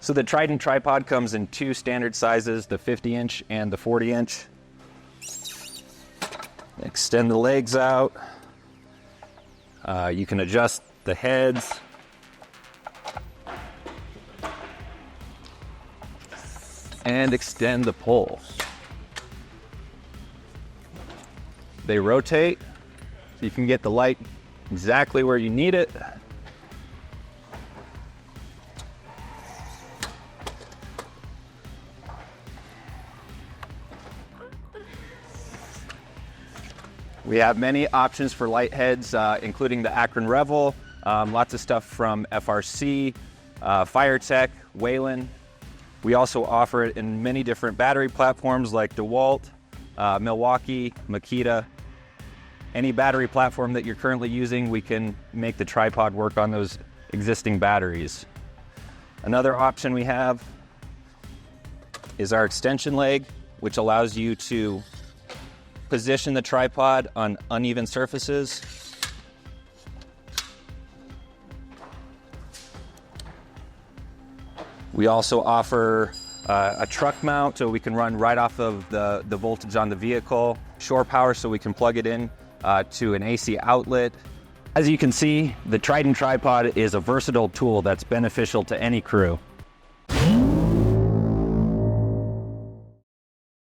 So the Trident Tripod comes in two standard sizes, the 50-inch and the 40-inch. Extend the legs out. You can adjust the heads. And extend the pole. They rotate, so you can get the light exactly where you need it. We have many options for light heads, including the Akron Revel, lots of stuff from FRC, FireTech, Whalen. We also offer it in many different battery platforms like DeWalt, Milwaukee, Makita. Any battery platform that you're currently using, we can make the tripod work on those existing batteries. Another option we have is our extension leg, which allows you to position the tripod on uneven surfaces. We also offer a truck mount, so we can run right off of the voltage on the vehicle. Shore power, so we can plug it in to an AC outlet. As you can see, the Trident Tripod is a versatile tool that's beneficial to any crew.